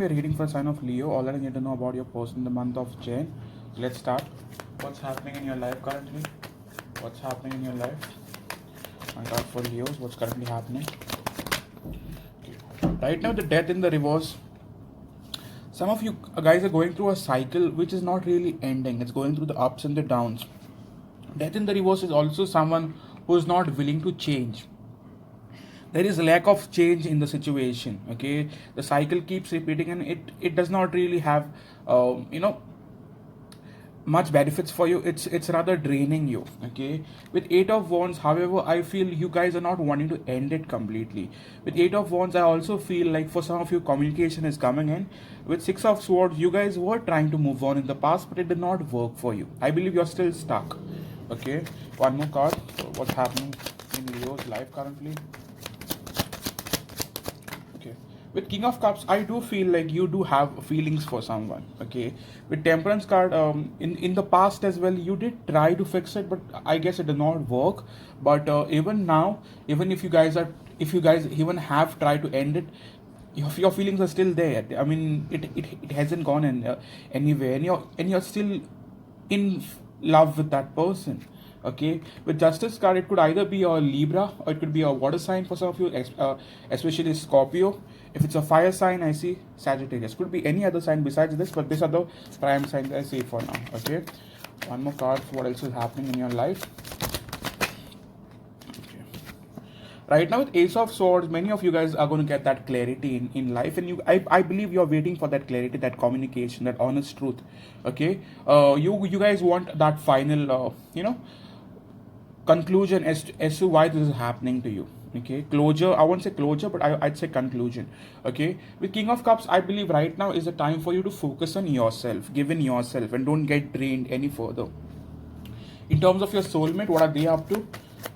We're reading for sign of Leo. All I need to know about your person in the month of Jan. Let's start. What's happening in your life currently? What's happening in your life? And out for Leos, what's currently happening? Right now, the death in the reverse. Some of you guys are going through a cycle which is not really ending. It's going through the ups and the downs. Death in the reverse is also someone who is not willing to change. There is a lack of change in the situation. Okay, the cycle keeps repeating, and it does not really have much benefits for you. It's rather draining you. Okay, with Eight of Wands, however, I feel you guys are not wanting to end it completely. With Eight of Wands, I also feel like for some of you communication is coming in. With Six of Swords, you guys were trying to move on in the past, but it did not work for you. I believe you're still stuck. Okay, one more card. So what's happening in Leo's life currently? Okay, with King of Cups, I do feel like you do have feelings for someone. Okay, with Temperance card, in the past as well, you did try to fix it, but I guess it did not work. But even now, even if you guys even have tried to end it, your feelings are still there. I mean, it hasn't gone anywhere, and you're still in love with that person. Okay, with Justice card, it could either be a Libra or it could be a water sign for some of you, especially Scorpio. If it's a fire sign, I see Sagittarius. Could be any other sign besides this, but these are the prime signs I see for now. Okay, one more card for what else is happening in your life. Right now with Ace of Swords, many of you guys are going to get that clarity in life, and I believe you're waiting for that clarity, that communication, that honest truth. Okay, you guys want that final conclusion as to why this is happening to you. Okay, closure. I won't say closure, but I'd say conclusion. Okay, with King of Cups, I believe right now is the time for you to focus on yourself, give in yourself, and don't get drained any further. In terms of your soulmate, what are they up to?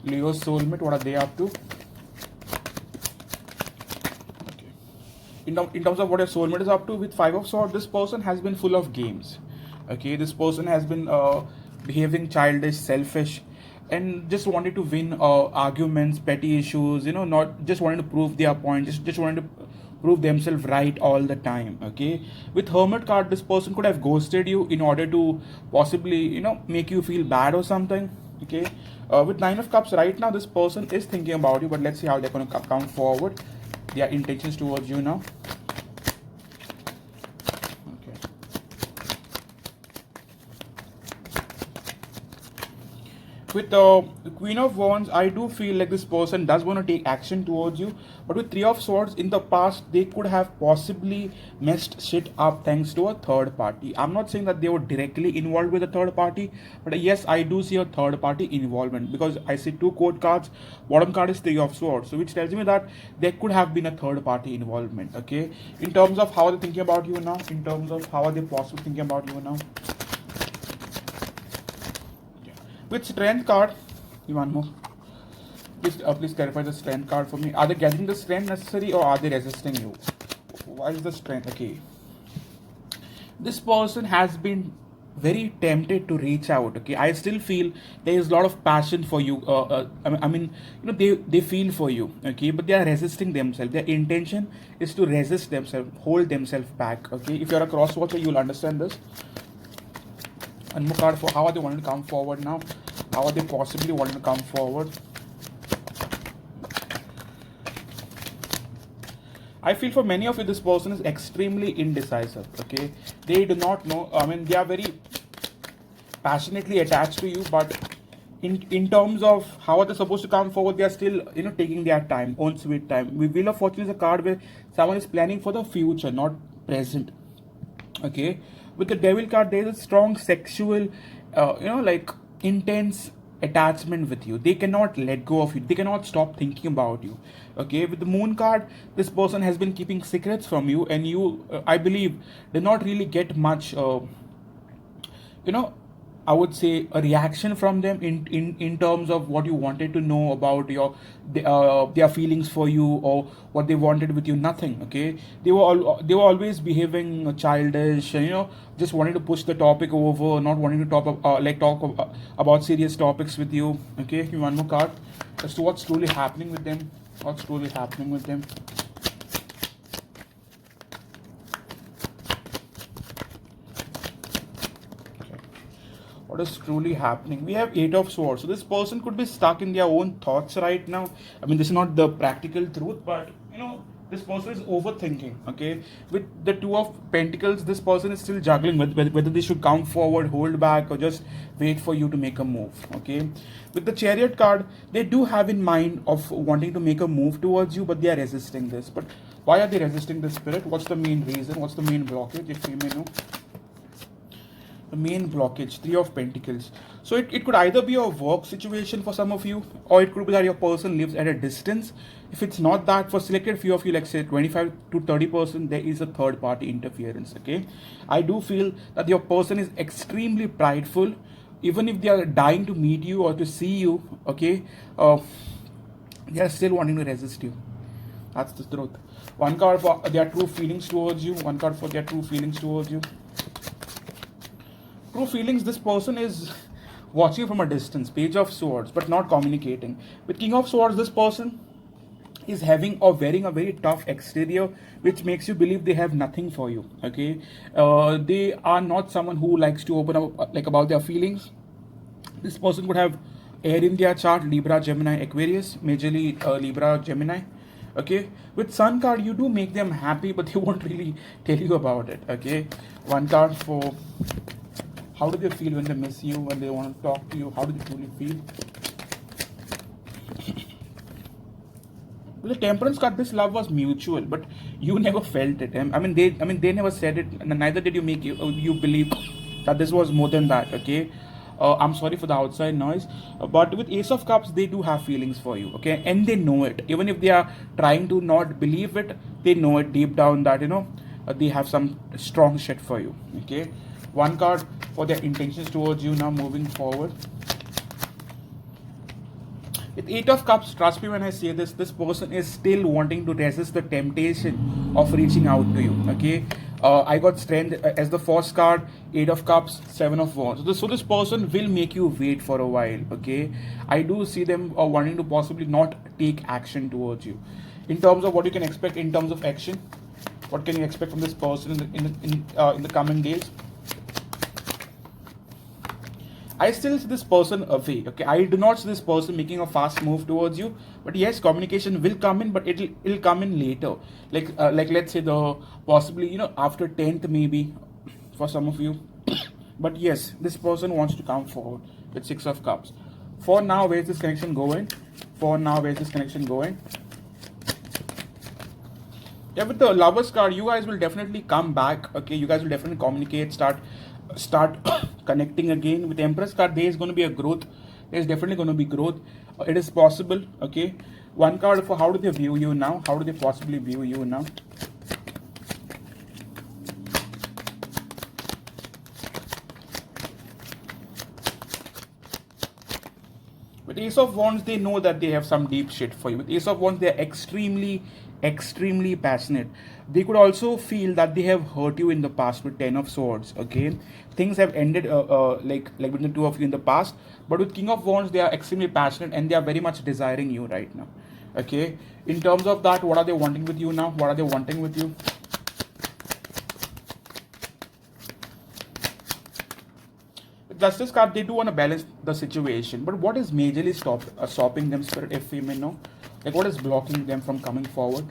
Leo's soulmate, what are they up to? In terms of what your soulmate is up to, with Five of Swords, this person has been full of games. Okay, this person has been behaving childish, selfish, and just wanted to win arguments, petty issues. Not just wanting to prove their point, just wanting to prove themselves right all the time. Okay, with Hermit card, this person could have ghosted you in order to possibly make you feel bad or something. Okay, with Nine of Cups, right now this person is thinking about you, but let's see how they're going to come forward. Their intentions towards you now. Okay. With the Queen of Wands, I do feel like this person does want to take action towards you. But with Three of Swords, in the past, they could have possibly messed shit up thanks to a third party. I'm not saying that they were directly involved with a third party, but yes, I do see a third party involvement because I see two court cards. Bottom card is Three of Swords, so which tells me that there could have been a third party involvement. Okay, in terms of how they're thinking about you now, in terms of how are they possibly thinking about you now. With Strength card, you want more? Please clarify the Strength card for me. Are they getting the strength necessary or are they resisting you? Why is the strength? Okay. This person has been very tempted to reach out. Okay, I still feel there is a lot of passion for you. I mean, they feel for you. Okay, but they are resisting themselves. Their intention is to resist themselves, hold themselves back. Okay, if you're a cross watcher, you'll understand this. One more card for how are they wanting to come forward now? How are they possibly wanting to come forward? I feel for many of you, this person is extremely indecisive. Okay, they do not know. I mean, they are very passionately attached to you, but in terms of how are they supposed to come forward, they are still taking their time, own sweet time. Wheel of Fortune is a card where someone is planning for the future, not present. Okay, with the Devil card, there is a strong sexual, like intense attachment with you. They cannot let go of you. They cannot stop thinking about you. Okay, with the Moon card, this person has been keeping secrets from you, and you, I believe, did not really get much, I would say a reaction from them in terms of what you wanted to know about their feelings for you or what they wanted with you. Nothing. Okay, they were always behaving childish and just wanting to push the topic over, not wanting to talk about serious topics with you. Okay, one more card as to what's truly happening with them. What's truly happening with them? What is truly happening? We have Eight of Swords. So this person could be stuck in their own thoughts right now. I mean, this is not the practical truth, but this person is overthinking. Okay, with the Two of Pentacles, this person is still juggling with whether they should come forward, hold back, or just wait for you to make a move. Okay, with the Chariot card, they do have in mind of wanting to make a move towards you, but they are resisting this. But why are they resisting this, Spirit? What's the main reason? What's the main blockage, if you may know? The main blockage, Three of Pentacles. So it could either be a work situation for some of you, or it could be that your person lives at a distance. If it's not that, for selected few of you, like say 25 to 30%, there is a third party interference. Okay, I do feel that your person is extremely prideful. Even if they are dying to meet you or to see you, okay, they are still wanting to resist you. That's the truth. One card for their true feelings towards you, one card for their true feelings towards you. True feelings, this person is watching from a distance, Page of Swords, but not communicating. With King of Swords, this person is having or wearing a very tough exterior, which makes you believe they have nothing for you. Okay, they are not someone who likes to open up like about their feelings. This person could have air in their chart, Libra, Gemini, Aquarius, majorly Libra, Gemini. Okay, with Sun card, you do make them happy, but they won't really tell you about it. Okay, one card for how do they feel when they miss you, when they want to talk to you? How do they truly feel? With the Temperance card, this love was mutual, but you never felt it. I mean, they never said it, and neither did you make you believe that this was more than that. Okay, I'm sorry for the outside noise, but with Ace of Cups, they do have feelings for you. Okay, and they know it. Even if they are trying to not believe it, they know it deep down that they have some strong shit for you. Okay, one card for their intentions towards you now moving forward. With Eight of Cups, trust me when I say this, this person is still wanting to resist the temptation of reaching out to you. Okay, I got Strength as the first card, Eight of Cups, Seven of Wands. So this person will make you wait for a while. Okay, I do see them wanting to possibly not take action towards you. In terms of what you can expect in terms of action, what can you expect from this person in the coming days? I still see this person away. Okay, I do not see this person making a fast move towards you. But yes, communication will come in, but it'll come in later. Like let's say the possibly after 10th maybe for some of you. But yes, this person wants to come forward with Six of Cups. For now, where's this connection going? For now, where's this connection going? Yeah, with the Lovers card, you guys will definitely come back. Okay, you guys will definitely communicate, start connecting again. With Empress card, there is going to be a growth. There is definitely going to be growth. It is possible. Okay, one card for how do they view you now? How do they possibly view you now? With Ace of Wands, they know that they have some deep shit for you. With Ace of Wands, they are extremely passionate. They could also feel that they have hurt you in the past with Ten of Swords. Okay, things have ended like with the two of you in the past. But with King of Wands, they are extremely passionate and they are very much desiring you right now. Okay, in terms of that, what are they wanting with you now? What are they wanting with you? Justice card, they do want to balance the situation, but what is majorly stopping them, Spirit, if we may know? Like, what is blocking them from coming forward?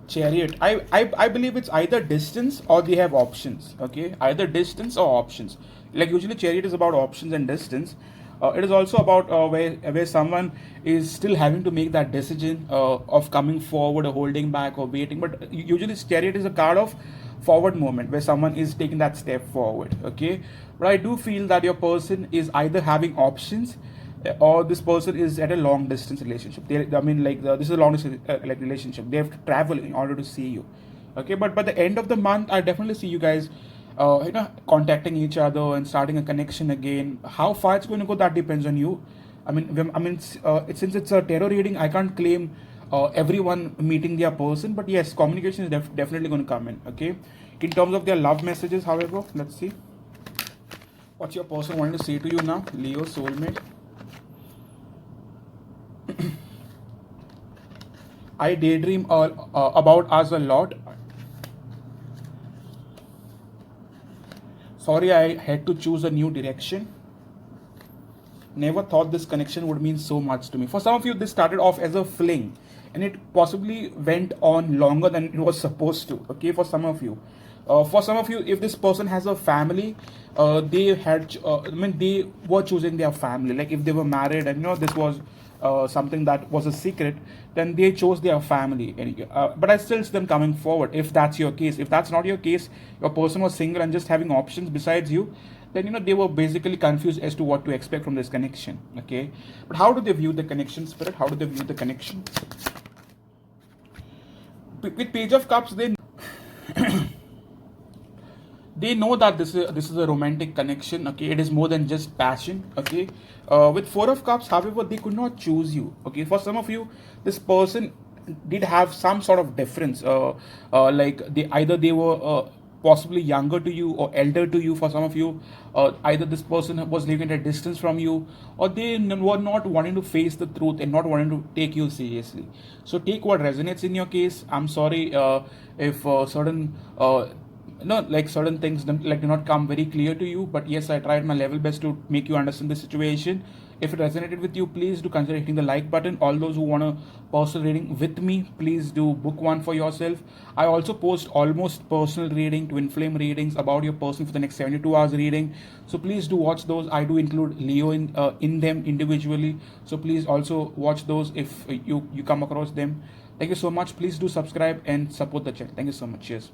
Chariot. I believe it's either distance or they have options. Okay, either distance or options. Like usually, Chariot is about options and distance. It is also about where someone is still having to make that decision of coming forward or holding back or waiting. But usually Chariot is a card of forward movement where someone is taking that step forward. Okay, but I do feel that your person is either having options or this person is at a long distance relationship. This is a long distance relationship. They have to travel in order to see you. Okay, but by the end of the month, I definitely see you guys contacting each other and starting a connection again. How far it's going to go, that depends on you. Since it's a tarot reading, I can't claim everyone meeting their person, but yes, communication is definitely going to come in. Okay, in terms of their love messages, however, let's see what's your person wanting to say to you now. Leo, soulmate. I daydream about us a lot. Sorry, I had to choose a new direction. Never thought this connection would mean so much to me. For some of you, this started off as a fling and it possibly went on longer than it was supposed to. Okay, for some of you. For some of you, if this person has a family, they were choosing their family. Like if they were married and this was something that was a secret, then they chose their family. But I still see them coming forward. If that's your case, if that's not your case, your person was single and just having options besides you, then they were basically confused as to what to expect from this connection. Okay, but how do they view the connection, Spirit? How do they view the connection? With Page of Cups, they know that this is a romantic connection. Okay, it is more than just passion. Okay, with Four of Cups, however, they could not choose you. Okay, for some of you, this person did have some sort of difference. Like they were possibly younger to you or elder to you. For some of you, either this person was living at a distance from you, or they were not wanting to face the truth and not wanting to take you seriously. So take what resonates in your case. I'm sorry if certain like certain things do not come very clear to you, but yes, I tried my level best to make you understand the situation. If it resonated with you, please do consider hitting the like button. All those who want a personal reading with me, please do book one for yourself. I also post almost personal reading, twin flame readings about your person for the next 72 hours reading. So please do watch those. I do include Leo in them individually. So please also watch those if you come across them. Thank you so much. Please do subscribe and support the channel. Thank you so much. Cheers.